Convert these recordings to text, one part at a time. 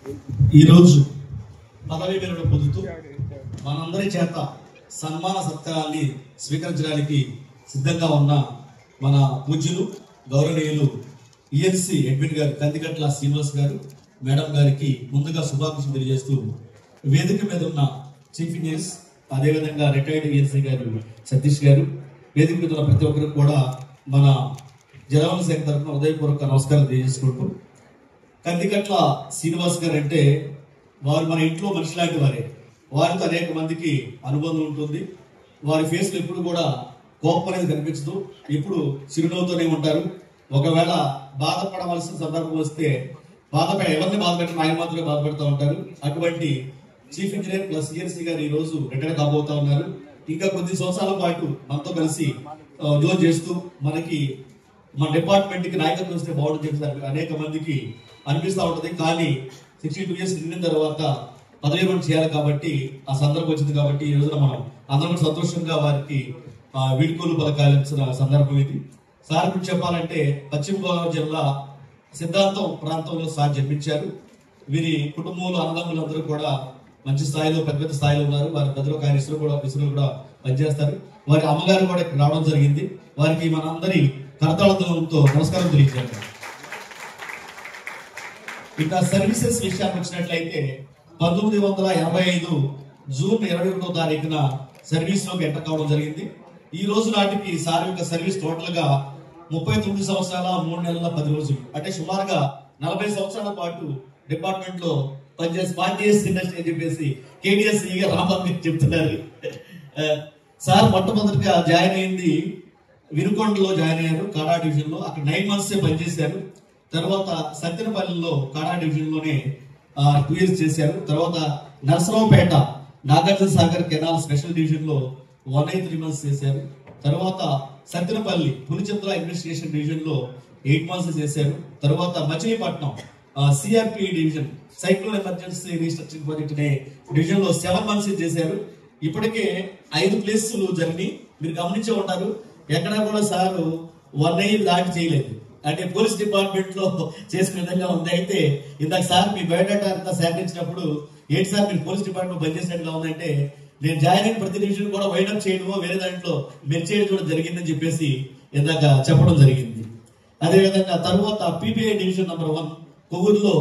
ఈరోజు పదవి విరమణ పొందుతూ మనందరి చేత సన్మాన సత్కారాన్ని స్వీకరించడానికి సిద్ధంగా ఉన్న మన పూజ్యులు గౌరవనీయులు ఈఎన్సీ అడ్మిన్ గారు కందికట్ల శ్రీనివాస్ గారు మేడం గారికి ముందుగా శుభాకాంక్షలు తెలియజేస్తూ, వేదిక మీద ఉన్న చీఫ్ ఇంజనీర్స్, అదేవిధంగా రిటైర్డ్ ఈఎన్సీ గారు సతీష్ గారు, వేదిక మీద ఉన్న ప్రతి ఒక్కరికి కూడా మన జలవన శాఖ తరఫున హృదయపూర్వక నమస్కారం తెలియజేసుకుంటూ, కందికట్ల శ్రీనివాస్ గారు అంటే వారు మన ఇంట్లో మనిషి లాంటి వారే. వారితో అనేక మందికి అనుబంధం ఉంటుంది. వారి ఫేస్లో ఎప్పుడు కూడా కోపం అనేది కనిపించదు, ఎప్పుడు చిరునవ్వుతోనే ఉంటారు. ఒకవేళ బాధపడవలసిన సందర్భం వస్తే ఎవరిని బాధపెట్టిన ఆయన మాత్రమే బాధపడుతూ ఉంటారు. అటువంటి చీఫ్ ఇంజనీర్ ప్లస్ ఈఎన్సీ గారు ఈ రోజు రిటైర్ కాబోతా ఉన్నారు. ఇంకా కొద్ది సంవత్సరాల పాటు మనతో కలిసి ఉద్యోగం చేస్తూ మనకి మన డిపార్ట్మెంట్ కి నాయకత్వం వస్తే బాగుంటుంది చెప్పి అనేక మందికి అనిపిస్తూ ఉంటుంది. కానీ 62 ఇయర్స్ నిండిన తర్వాత పదవి విరమణ చేయాలి కాబట్టి ఆ సందర్భం వచ్చింది. కాబట్టి ఈ రోజున మనం అందరం సంతోషంగా వారికి వీడ్కోలు పలకాల్సిన సందర్భం ఇది. సార్ గురించి చెప్పాలంటే పశ్చిమ గోదావరి జిల్లా సిద్ధాంతం ప్రాంతంలో సార్ జన్మించారు. వీరి కుటుంబంలో అన్నదమ్ములందరూ కూడా మంచి స్థాయిలో పెద్ద స్థాయిలో ఉన్నారు. వారి పెద్దలు ఆయన ఇసులు కూడా పనిచేస్తారు. వారి అమ్మగారు కూడా ఇక్కడ రావడం జరిగింది. వారికి మనందరి కరతాళంతో నమస్కారం తెలియజేయాలి. ఇక సర్వీసెస్ విషయానికి వచ్చినట్లయితే 1985 జూన్ 21వ తారీఖున సర్వీస్ లోకి ఎంటర్ కావడం జరిగింది. ఈ రోజు నాటికి సార్ యొక్క సర్వీస్ టోటల్ గా 39 సంవత్సరాల 3 నెలల 10 రోజులు, అంటే సుమారుగా 40 సంవత్సరాల పాటు డిపార్ట్మెంట్ లో పనిచేసి పార్టీఎస్ ఇండస్ట్రీ అని చెప్పేసి కేడిఎస్ రామారావు చెప్తున్నారు. సార్ మొట్టమొదటిగా జాయిన్ అయింది వినుకొండలో జాయిన్ అయ్యారు, కాడా డివిజన్ లో. అక్కడ 9 months పనిచేశారు. తర్వాత సత్యనపల్లిలో కాడా డివిజన్ లోనే 2 years చేశారు. తర్వాత Narasaraopet Nagarjuna Sagar canal special division లో 103 months చేశారు. తర్వాత సత్యనపల్లి పులిచింతల ఇన్వెస్టిగేషన్ డివిజన్ లో 8 months చేశారు. తర్వాత Machilipatnam CRP division cyclone emergency restructuring project అనే డివిజన్ లో 7 months చేశారు. ఇప్పటికే 5 ప్లేసులు జరిగి మీరు గమనించే ఉంటారు. ఎక్కడా కూడా సార్ 1 year దాటి చేయలేదు. అంటే పోలీస్ డిపార్ట్మెంట్ లో చేసిన విధంగా ఉంది. అయితే ఇందాక సార్ మీ బయోడేటా అంతా సేకరించినప్పుడు ఏంటి సార్ మీరు పోలీస్ డిపార్ట్మెంట్ పనిచేసినట్టుగా ఉందంటే, నేను జాయిన్ అయిన ప్రతి డివిజన్ కూడా వైడప్ చేయడమో వేరే దాంట్లో మీరు చేయడం కూడా జరిగిందని చెప్పేసి ఇందాక చెప్పడం జరిగింది. అదేవిధంగా తర్వాత PPI division number 1 కొవ్వూరులో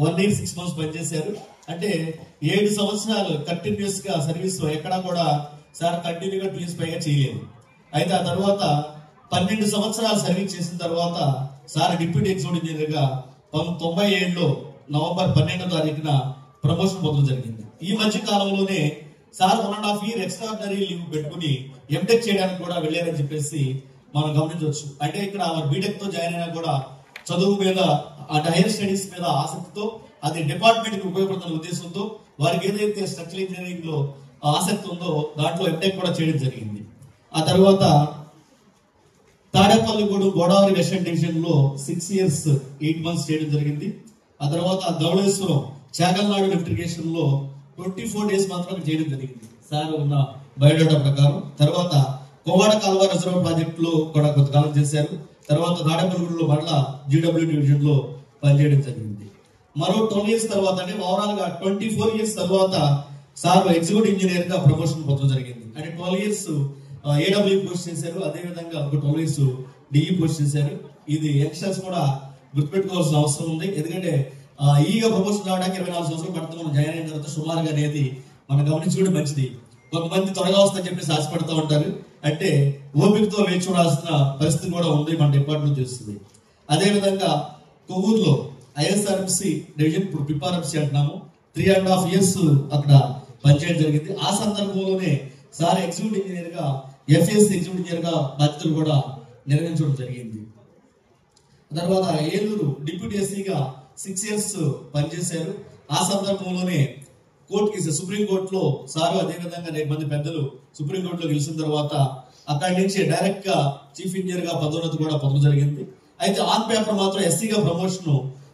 1 year 6 months పనిచేశారు. అంటే 7 సంవత్సరాలు కంటిన్యూస్ గా సర్వీస్ లో ఎక్కడా కూడా సార్ కంటిన్యూగా 2 years పైగా చేయలేదు. అయితే ఆ తర్వాత 12 సంవత్సరాలు సర్వీస్ చేసిన తర్వాత సార్ డిప్యూటీ ఎగ్జిక్యూటివ్ ఇంజనీర్ గా 1997లో నవంబర్ 12వ తారీఖున ప్రమోషన్ పొందడం జరిగింది. ఈ మధ్య కాలంలోనే సార్ 1.5 year ఎక్స్ట్రాడినరీ లీవ్ పెట్టుకుని ఎంటెక్ చేయడానికి కూడా వెళ్ళారని చెప్పేసి మనం గమనించవచ్చు. అంటే ఇక్కడ బీటెక్ తో జాయిన్ అయినా కూడా చదువు మీద అంటే హైయర్ స్టడీస్ మీద ఆసక్తితో, అది డిపార్ట్మెంట్ కి ఉపయోగపడుతున్న ఉద్దేశంతో వారికి ఏదైతే స్ట్రక్చరల్ ఇంజనీరింగ్ లో ఆసక్తి ఉందో దాంట్లో ఎంటెక్ కూడా చేయడం జరిగింది. ఆ తర్వాత తాడేపల్లిగూడెం గోదావరి వెస్టర్న్ డివిజన్ లో 6 years 8 months చేయడం జరిగింది. ఆ తర్వాత ధవళేశ్వరం చాగల్నాడు లిఫ్టిగేషన్ లో 24 days మాత్రమే చేయడం జరిగింది సార్ ఉన్న బయోడేటా ప్రకారం. తర్వాత కోవాడ కాలువ రిజర్వ్ ప్రాజెక్ట్ లో కూడా కొంతకాలం చేశారు. తర్వాత తాడేపల్లిగూడెంలో మరలా జీడబ్ల్యూ డివిజన్ లో పనిచేయడం జరిగింది. మరో 12 years తర్వాత, అంటే ఓవరాల్ గా 24 years తర్వాత సార్ ఎగ్జిక్యూటివ్ ఇంజనీర్ గా ప్రమోషన్ పొందడం జరిగింది. అంటే 12 years ఏడబ్ల్యూ పోస్ట్ చేశారు. అదేవిధంగా ఒక 12 years డిఈ పోస్ట్ చేశారు. ఇది యంగ్స్టర్స్ కూడా గుర్తుపెట్టుకోవాల్సిన అవసరం ఉంది. ఎందుకంటే ఈగా ప్రమోషన్ రావడానికి 24 సంవత్సరాలు పడుతుంది. మనం జాయిన్ అయిన తర్వాత సుమారుగా అనేది మనం గమనించుకుంటే మంచిది. కొంతమంది త్వరగా వస్తుందని చెప్పేసి ఆశపడుతూ ఉంటారు. అంటే ఓపికతో వేచి చూడాల్సిన పరిస్థితి కూడా ఉంది, మన డిపార్ట్మెంట్ చేస్తుంది. అదేవిధంగా కొవ్వూరులో ఐఎస్ఆర్ఎంసీ డివిజన్, ఇప్పుడు పిపార్ఎంసీ అంటున్నాము, 3.5 years అక్కడ పనిచేయడం జరిగింది. ఆ సందర్భంలోనే సార్ ఎగ్జిక్యూటివ్ ఇంజనీర్ గా ఎఫ్ఎస్సి ఎగ్జిక్యూటివ్ ఇంజనీర్ గా బాధ్యతలు కూడా నిర్వహించడం జరిగింది. తర్వాత ఏలూరు డిప్యూటీ ఎస్సీగా 6 years పనిచేశారు. ఆ సందర్భంలోనే కోర్టు కేసు సుప్రీంకోర్టులో సారు, అదేవిధంగా అనేక మంది పెద్దలు సుప్రీంకోర్టులో గెలిచిన తర్వాత అక్కడి నుంచి డైరెక్ట్ గా చీఫ్ ఇంజనీర్ గా పదోన్నతి కూడా పొందడం జరిగింది. అయితే ఆన్ పేపర్ మాత్రం ఎస్సీగా ప్రమోషన్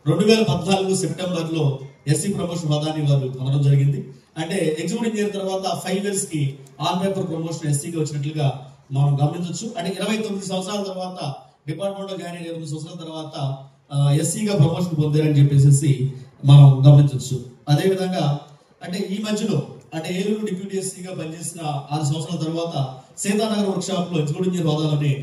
2014 సెప్టెంబర్ లో ఎస్సీ ప్రమోషన్ పదాన్ని వారు పొందడం జరిగింది. అంటే ఎగ్జిక్యూటివ్ ఇంజనీర్ తర్వాత 5 years కి ఆన్ పేపర్ ప్రమోషన్ ఎస్సీగా వచ్చినట్లుగా మనం గమనించవచ్చు. అంటే 29 సంవత్సరాల తర్వాత డిపార్ట్మెంట్ లో జాయిన్ అయిన 29 సంవత్సరాల తర్వాత ఎస్సీగా ప్రమోషన్ పొందారని చెప్పేసి మనం గమనించవచ్చు. అదేవిధంగా అంటే ఈ మధ్యలో అంటే ఏలూరు డిప్యూటీ ఎస్సీగా పనిచేసిన 6 సంవత్సరాల తర్వాత సీతానగర్ వర్క్ షాప్ లో ఎగ్జిక్యూటివ్ ఇంజనీర్ హోదాలోని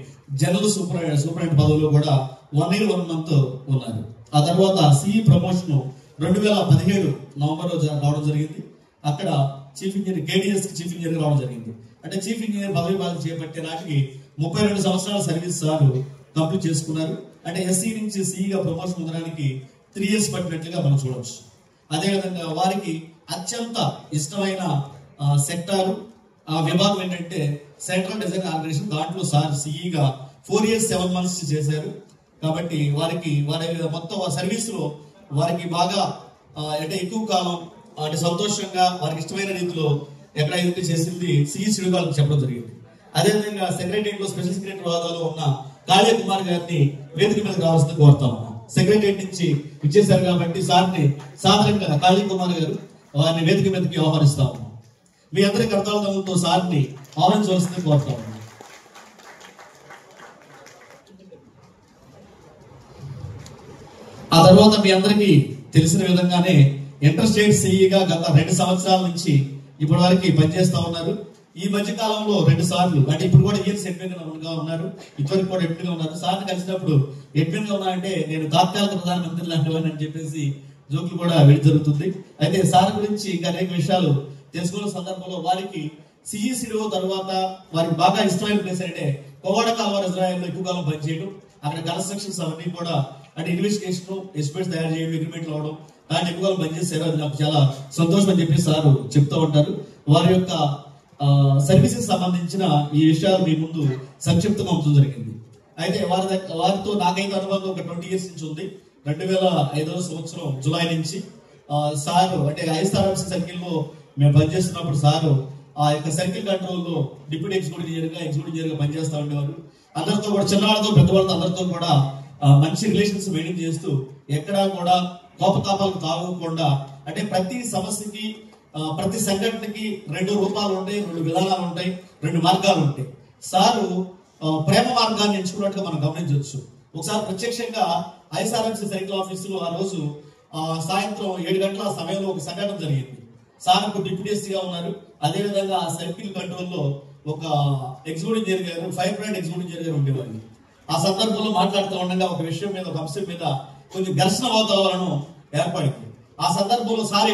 జనరల్ సూపరింటెండెంట్ పదవిలో కూడా 1 year 1 month ఉన్నారు. ఆ తర్వాత సిఈ ప్రమోషన్ 2017 నవంబర్ రావడం జరిగింది. అక్కడ chief engineer KDS chief engineer రావడం జరిగింది. అంటే చీఫ్ ఇంజనీర్ పదవి బాధ్యత చేపట్టే నాటికి 32 సంవత్సరాల సర్వీస్ సార్ కంప్లీట్ చేసుకున్నారు. అంటే ఎస్సీ నుంచి సిఈగా ప్రమోషన్ పొందడానికి 3 years పట్టినట్లుగా మనం చూడవచ్చు. అదేవిధంగా వారికి అత్యంత ఇష్టమైన సెక్టారు విభాగం ఏంటంటే సెంట్రల్ డిజైన్ ఆర్గనైజేషన్. దాంట్లో సార్ సిఈగా 4 years 7 months చేశారు. కాబట్టి వారి మొత్తం సర్వీస్ లో వారికి బాగా అంటే ఎక్కువ కాలం అంటే సంతోషంగా వారికి ఇష్టమైన రీతిలో ఎక్కడ అయితే చేసింది సిఈ శ్రీకాళకు చెప్పడం జరిగింది. అదేవిధంగా సెక్రటరియట్ లో స్పెషల్ సెక్రటరీ హోదాలో ఉన్న కాళీ కుమార్ గారిని వేదిక మీదకి రావాల్సింది కోరుతా ఉన్నాం. సెక్రటరియట్ నుంచి ఇచ్చేశారు కాబట్టి సార్ని సాధారణంగా కాళీ కుమార్ గారు వారిని వేదిక మీదకి ఆహ్వానిస్తా ఉన్నాం. మీ అందరి కర్తవ్యాలతో సార్ని ఆహ్వానించవలసింది కోరుతా ఉన్నాం. ఆ తర్వాత మీ అందరికీ తెలిసిన విధంగానే ఇంటర్ స్టేట్ సిఈగా గత 2 సంవత్సరాల నుంచి ఇప్పటి వరకు పనిచేస్తా ఉన్నారు. ఈ మధ్య కాలంలో 2 సార్లు అంటే ఇప్పుడు కూడా ఇయర్స్ అడ్మిన్ గా ఉన్నారు. ఇప్పటివరకు కూడా అడ్మిన్ గా ఉన్నారు. సార్ని కలిసినప్పుడు అడ్మిన్ గా ఉన్నారంటే నేను తాత్కాలిక ప్రధానమంత్రి లాంటి అని చెప్పేసి జోకులు కూడా వెళ్ళి జరుగుతుంది. అయితే సార్ గురించి ఇంకా అనేక విషయాలు తెలుసుకున్న సందర్భంలో వారికి సిఈసిడిఓ తర్వాత వారికి బాగా ఇష్టమైన ప్లేస్ అంటే కోవాడ కాలువ రిజర్వాయర్లో ఎక్కువ కాలం పనిచేయడం, అక్కడ కన్స్ట్రక్షన్స్ అవన్నీ కూడా అంటే ఇన్వెస్టిగేషన్ ఎస్టిమేట్స్ తయారు చేయడం, అగ్రిమెంట్లు అవడం దాన్ని ఎక్కువ కాలం పనిచేశారు. అది నాకు చాలా సంతోషం అని చెప్పి సార్ చెప్తూ ఉంటారు. వారి యొక్క సర్వీసెస్ సంబంధించిన ఈ విషయాలు మీ ముందు సంక్షిప్తంగా ఉంచడం జరిగింది. అయితే వారితో నాకైతే అనుబంధం ఒక 20 years నుంచి ఉంది. 2005వ సంవత్సరం జులై నుంచి సారు అంటే ఐఎస్ఆర్ఎంసీ సర్కిల్ లో మేము పనిచేస్తున్నప్పుడు సారు ఆ యొక్క సర్కిల్ కంట్రోల్ లో డిప్యూటీ ఎగ్జిక్యూటివ్ ఇంజనీర్ గా పనిచేస్తూ ఉండేవారు. అందరితో కూడా చిన్నవాళ్ళతో పెద్దవాళ్ళతో అందరితో కూడా మంచి రిలేషన్స్ మెయింటైన్ చేస్తూ ఎక్కడా కూడా కోపతాపాలకు తాగకుండా అంటే ప్రతి సమస్యకి ప్రతి సంఘటనకి 2 రూపాలు ఉంటాయి, 2 విధానాలు ఉంటాయి, 2 మార్గాలు ఉంటాయి. సారు ప్రేమ మార్గాన్ని ఎంచుకున్నట్టుగా మనం గమనించవచ్చు. ఒకసారి ప్రత్యక్షంగా ఐఎస్ఆర్ఎంసీ సర్కిల్ ఆఫీసులో ఆ రోజు సాయంత్రం 7 గంటల సమయంలో ఒక సంఘటన జరిగింది. సార్ ఇప్పుడు డిప్యూటీగా ఉన్నారు. అదేవిధంగా ఆ సర్కిల్ కంట్రోల్ లో ఒక ఎగ్జిక్యూటివ్ ఇంజనీర్ గారు, ఫైర్ బ్రాండ్ ఎగ్జిక్యూటివ్ ఇంజనీర్ గారు ఉండేవాళ్ళు. ఆ సందర్భంలో మాట్లాడుతూ ఉండగా ఒక విషయం మీద ఒక అంశం మీద కొంచెం ఘర్షణ వాతావరణం ఏర్పడింది. ఆ సందర్భంలో సార్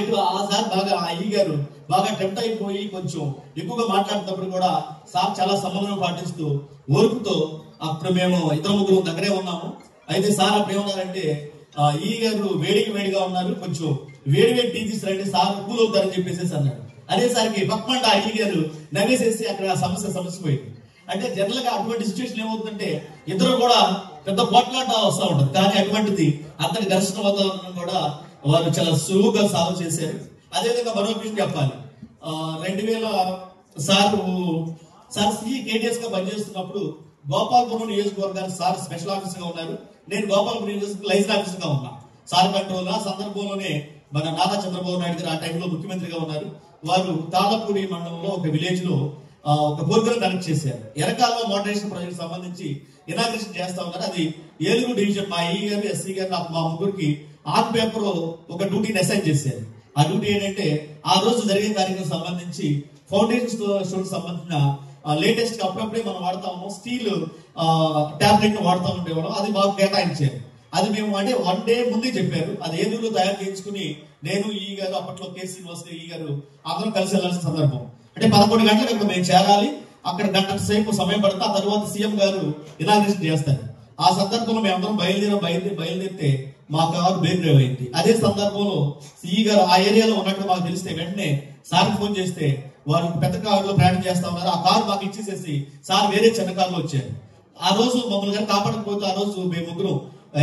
బాగా ఈ గారు బాగా టెంప్ట్ అయిపోయి కొంచెం ఎక్కువగా మాట్లాడుతున్నప్పుడు కూడా సార్ చాలా సమన్వయం పాటిస్తూ ఓర్పుతో అప్పుడు మేము 2-3 దగ్గరే ఉన్నాము. అయితే సార్ అప్పుడు ఏమన్నారంటే ఈ గారు వేడిగా ఉన్నారు, కొంచెం వేడి టీ తీసుకురండి, సార్ కూల్ అవుతారని చెప్పేసి అన్నాడు. అదేసరికి పక్కమంట ఈ గారు నవ్వేసేసి అక్కడ సమస్య పోయింది. అంటే జనరల్ గా అటువంటి సిచ్యువేషన్ ఏమవుతుందంటే ఇద్దరు కూడా పెద్ద పోట్లాట వస్తూ ఉంటుంది. కానీ అటువంటిది అంతటి ఘర్షణ వాతావరణం కూడా వారు చాలా సులువుగా సాల్వ్ చేశారు. అదేవిధంగా మరో విషయం చెప్పాలి. 2000 సార్ సిఈ కేటీఎస్ గా పనిచేస్తున్నప్పుడు గోపాలపురం నియోజకవర్గానికి సార్ స్పెషల్ ఆఫీసర్ గా ఉన్నారు. నేను గోపాలపురం నియోజకవర్గం లైజన్ ఆఫీసర్ గా ఉన్నా. సార్ కంట్రోల్ ఆ సందర్భంలోనే మన నారా చంద్రబాబు నాయుడు గారు ఆ టైంలో ముఖ్యమంత్రిగా ఉన్నారు. వారు తాళపూడి మండలంలో ఒక విలేజ్ లో ఒక ప్రోగ్రాం కనెక్ట్ చేశారు. ఎరకాల్లో మోడరేషన్ ప్రాజెక్ట్ సంబంధించి ఇనాగ్రేషన్ చేస్తా ఉన్నారు. అది ఏలూరు డివిజన్ మా ఈ గారు ఎస్సీ గారు మా ముగ్గురికి ఆన్ పేపర్ ఒక డ్యూటీని అసైన్ చేశారు. ఆ డ్యూటీ ఏంటంటే ఆ రోజు జరిగే కార్యక్రమం సంబంధించి ఫౌండేషన్ స్టోన్ సంబంధించిన లేటెస్ట్ గా అప్పుడప్పుడే మనం వాడతాము స్టీల్ టాబ్లెట్ వాడుతూ ఉండేవాళ్ళం. అది మాకు కేటాయించారు. అది మేము అంటే 1 day ముందే చెప్పారు. అది ఏలూరులో తయారు చేయించుకుని నేను ఈ గారు అప్పట్లో కేసీ యూనివర్సిటీ ఈ గారు అందరం కలిసి వెళ్లాల్సిన సందర్భం. అంటే 11 గంటలకు అక్కడ మేము చేరాలి. అక్కడ గంట సేపు సమయం పడితే ఆ తర్వాత సీఎం గారు ఇనాగ్రేషన్ చేస్తారు. ఆ సందర్భంలో మేము అందరం బయలుదేరితే మా కారు బ్రేక్ డ్రైవ్ అయింది. అదే సందర్భంలో సిఈ గారు ఆ ఏరియాలో ఉన్నట్టు మాకు తెలిస్తే వెంటనే సార్ ఫోన్ చేస్తే వారు పెద్ద కారులో ప్రయాణం చేస్తా ఉన్నారు. ఆ కారు మాకు ఇచ్చేసేసి సార్ వేరే చిన్న కారులో వచ్చారు. ఆ రోజు మమ్మల్ని గారు కాపాడకపోతే ఆ రోజు మేము ముగ్గురు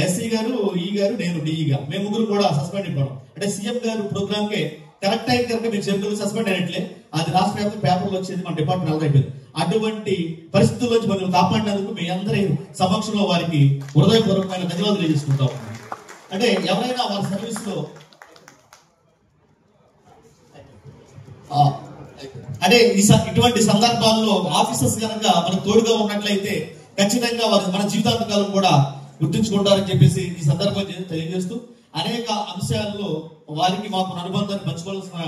ఎస్సీ గారు ఈ గారు నేను డిఈగా మేము ముగ్గురు కూడా సస్పెండ్ అయిపోవడం. అంటే సీఎం గారు ప్రోగ్రామ్ కే కరెక్ట్ అయిన కనుక మీరు చెరువులు సస్పెండ్ అయినట్లే అది రాష్ట్ర వ్యాప్తంగా పేపర్లు వచ్చేది, మన డిపార్ట్మెంట్ అయిపోయింది. అటువంటి పరిస్థితుల నుంచి మనం కాపాడినందుకు మీ అందరి సమక్షంలో వారికి హృదయపూర్వకమైన ధన్యవాదాలు తెలియజేసుకుంటాం. అంటే ఎవరైనా వారి సర్వీస్ లో అంటే ఇటువంటి సందర్భాల్లో ఆఫీసర్స్ కనుక మనకు తోడుగా ఉన్నట్లయితే ఖచ్చితంగా వారు మన జీవితాంతకాలం కూడా గుర్తుంచుకుంటారని చెప్పేసి ఈ సందర్భం తెలియజేస్తూ అనేక అంశాల్లో వారికి మాకు అనుబంధాన్ని పంచుకోవాల్సిన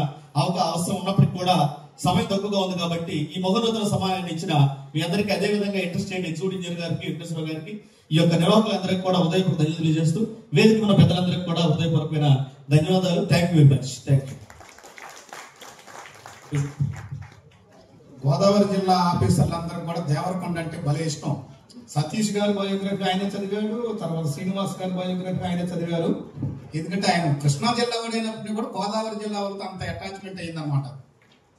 అవసరం ఉన్నప్పటికీ కూడా సమయం తక్కువగా ఉంది కాబట్టి ఈ మహోన్నత సమాధానాన్ని ఇచ్చిన మీ అందరికీ అదే విధంగా ఇంట్రెస్టెడ్ ఎగ్జిక్యూటివ్ ఇంజనీర్ గారికి వెంకటేశ్వర గారికి ఈ యొక్క నిర్వాహకులందరికీ కూడా హృదయపూర్వక ధన్యవాదాలు తెలియజేస్తూ వేదిక ఉన్న పెద్దలందరికీ కూడా హృదయపూర్వకమైన ధన్యవాదాలు. Thank you very much. Thank you. Godavari జిల్లా ఆఫీసర్లందరూ కూడా దేవరకొండ అంటే భలే ఇష్టం. సతీష్ గారి బయోగ్రఫీ ఆయన చదివాడు, తర్వాత శ్రీనివాస్ గారి బయోగ్రఫీ ఆయన చదివారు. ఎందుకంటే ఆయన కృష్ణా జిల్లా వాడైనప్పటికీ కూడా గోదావరి జిల్లా వాళ్ళతో అంత అటాచ్మెంట్ అయిందన్నమాట.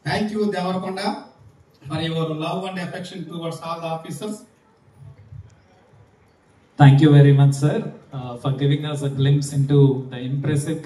Thank you Devarakonda for your love and affection towards all the officers. Thank you very much, sir, for giving us a glimpse into the impressive